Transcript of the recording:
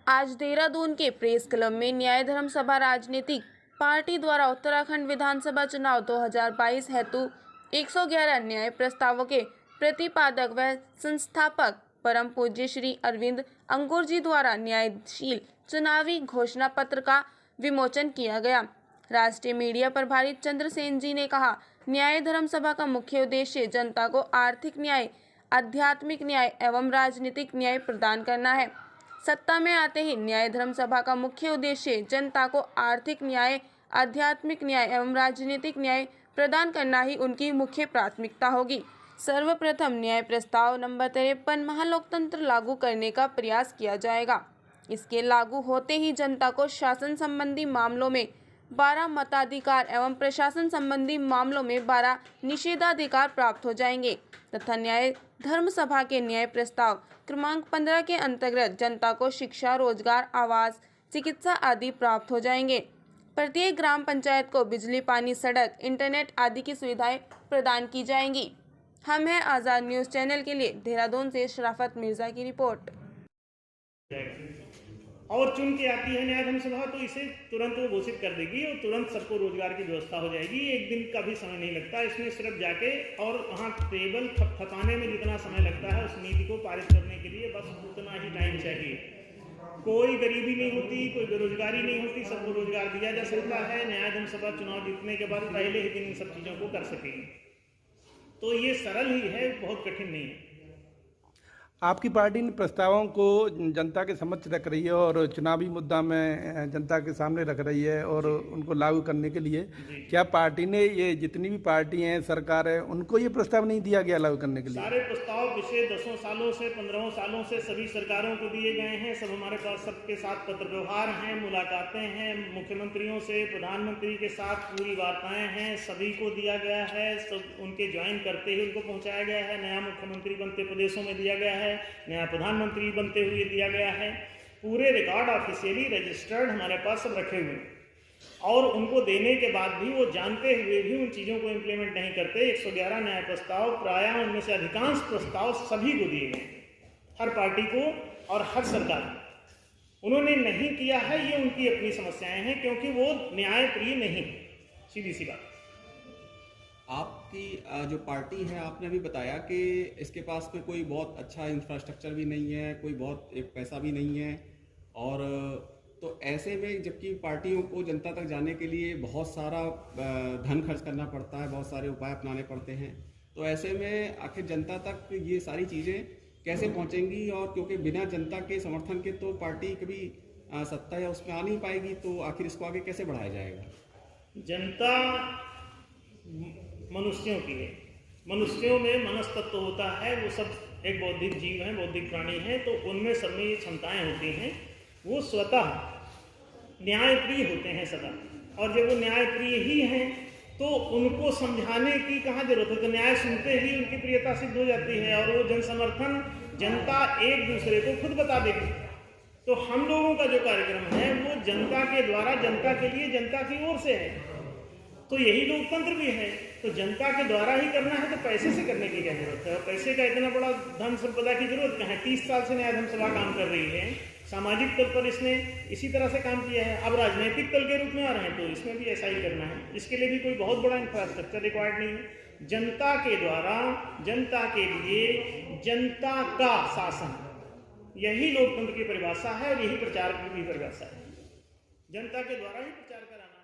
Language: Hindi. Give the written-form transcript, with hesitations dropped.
आज देहरादून के प्रेस क्लब में न्याय धर्म सभा राजनीतिक पार्टी द्वारा उत्तराखंड विधानसभा चुनाव 2022 हेतु 111 न्याय प्रस्तावों के प्रतिपादक व संस्थापक परम पूज्य श्री अरविंद अंकुर जी द्वारा न्यायशील चुनावी घोषणा पत्र का विमोचन किया गया। राष्ट्रीय मीडिया प्रभारी चंद्रसेन जी ने कहा, न्याय धर्म सभा का मुख्य उद्देश्य जनता को आर्थिक न्याय, आध्यात्मिक न्याय एवं राजनीतिक न्याय प्रदान करना है। सत्ता में आते ही न्याय धर्म सभा का मुख्य उद्देश्य जनता को आर्थिक न्याय, आध्यात्मिक न्याय एवं राजनीतिक न्याय प्रदान करना ही उनकी मुख्य प्राथमिकता होगी। सर्वप्रथम न्याय प्रस्ताव नंबर 53 महालोकतंत्र लागू करने का प्रयास किया जाएगा। इसके लागू होते ही जनता को शासन संबंधी मामलों में 12 मताधिकार एवं प्रशासन संबंधी मामलों में 12 निषेधाधिकार प्राप्त हो जाएंगे तथा न्याय धर्म सभा के न्याय प्रस्ताव क्रमांक 15 के अंतर्गत जनता को शिक्षा, रोजगार, आवास, चिकित्सा आदि प्राप्त हो जाएंगे। प्रत्येक ग्राम पंचायत को बिजली, पानी, सड़क, इंटरनेट आदि की सुविधाएं प्रदान की जाएंगी। हम हैं आज़ाद न्यूज़ चैनल के लिए देहरादून से शराफत मिर्जा की रिपोर्ट। और चुन के आती है न्याय धर्म सभा तो इसे तुरंत वो घोषित कर देगी और तुरंत सबको रोजगार की व्यवस्था हो जाएगी। एक दिन का भी समय नहीं लगता इसमें, सिर्फ जाके और वहाँ टेबल थपथपाने में जितना समय लगता है उस नीति को पारित करने के लिए बस उतना ही टाइम चाहिए। कोई गरीबी नहीं होती, कोई बेरोजगारी नहीं होती, सबको रोजगार दिया जा सकता है। न्याय धर्म सभा चुनाव जीतने के बाद पहले ही दिन इन सब चीज़ों को कर सकेगी। तो ये सरल ही है, बहुत कठिन नहीं है। आपकी पार्टी इन प्रस्तावों को जनता के समक्ष रख रही है और चुनावी मुद्दा में जनता के सामने रख रही है और उनको लागू करने के लिए क्या पार्टी ने, ये जितनी भी पार्टी हैं, सरकार है, उनको ये प्रस्ताव नहीं दिया गया लागू करने के लिए? सारे प्रस्ताव पिछले 10 सालों से 15 सालों से सभी सरकारों को दिए गए हैं। सब हमारे पास सबके साथ पत्र व्यवहार हैं, मुलाकातें हैं, मुख्यमंत्रियों से, प्रधानमंत्री के साथ पूरी वार्ताएं हैं, सभी को दिया गया है। सब उनके ज्वाइन करते ही उनको पहुँचाया गया है। नया मुख्यमंत्री बनते प्रदेशों में दिया गया है, नया प्रधानमंत्री बनते हुए दिया गया है। पूरे रिकॉर्ड ऑफिशियली रजिस्टर्ड हमारे पास सब रखे हुए हैं और उनको देने के बाद भी वो जानते हुए भी उन चीज़ों को इम्प्लीमेंट नहीं करते। 111 न्याय प्रस्ताव, प्रायः उनमें से अधिकांश प्रस्ताव सभी को दिए गए, हर पार्टी को और हर सरकार को। उन्होंने नहीं किया है, ये उनकी अपनी समस्याएं हैं क्योंकि वो न्याय प्रिय नहीं, सीधी सी बात। आपकी जो पार्टी है, आपने अभी बताया कि इसके पास में कोई बहुत अच्छा इंफ्रास्ट्रक्चर भी नहीं है, कोई बहुत एक पैसा भी नहीं है, और तो ऐसे में जबकि पार्टियों को जनता तक जाने के लिए बहुत सारा धन खर्च करना पड़ता है, बहुत सारे उपाय अपनाने पड़ते हैं, तो ऐसे में आखिर जनता तक ये सारी चीज़ें कैसे पहुंचेंगी? और क्योंकि बिना जनता के समर्थन के तो पार्टी कभी सत्ता या उसमें आ नहीं पाएगी, तो आखिर इसको आगे कैसे बढ़ाया जाएगा? जनता मनुष्यों की है, मनुष्यों में मनस्तत्व होता है, वो सब एक बौद्धिक जीव हैं, बौद्धिक प्राणी हैं, तो उनमें सब में ये क्षमताएँ होती हैं। वो स्वतः न्यायप्रिय होते हैं सदा, और जब वो न्यायप्रिय ही हैं तो उनको समझाने की कहाँ जरूरत है, तो न्याय सुनते ही उनकी प्रियता सिद्ध हो जाती है और वो जन समर्थन जनता एक दूसरे को खुद बता देगी। तो हम लोगों का जो कार्यक्रम है वो जनता के द्वारा, जनता के लिए, जनता की ओर से है, तो यही लोकतंत्र भी है। तो जनता के द्वारा ही करना है, तो पैसे से करने की क्या जरूरत है? और पैसे का इतना बड़ा धन संपदा की जरूरत क्या है? 30 साल से न्याय धर्म सभा काम कर रही है, सामाजिक तल पर इसने इसी तरह से काम किया है। अब राजनीतिक तल के रूप में आ रहे हैं तो इसमें भी ऐसा ही करना है। इसके लिए भी कोई बहुत बड़ा इंफ्रास्ट्रक्चर रिक्वायर्ड नहीं है। जनता के द्वारा, जनता के लिए, जनता का शासन, यही लोकतंत्र की परिभाषा है और यही प्रचार की भी परिभाषा है। जनता के द्वारा ही प्रचार कराना।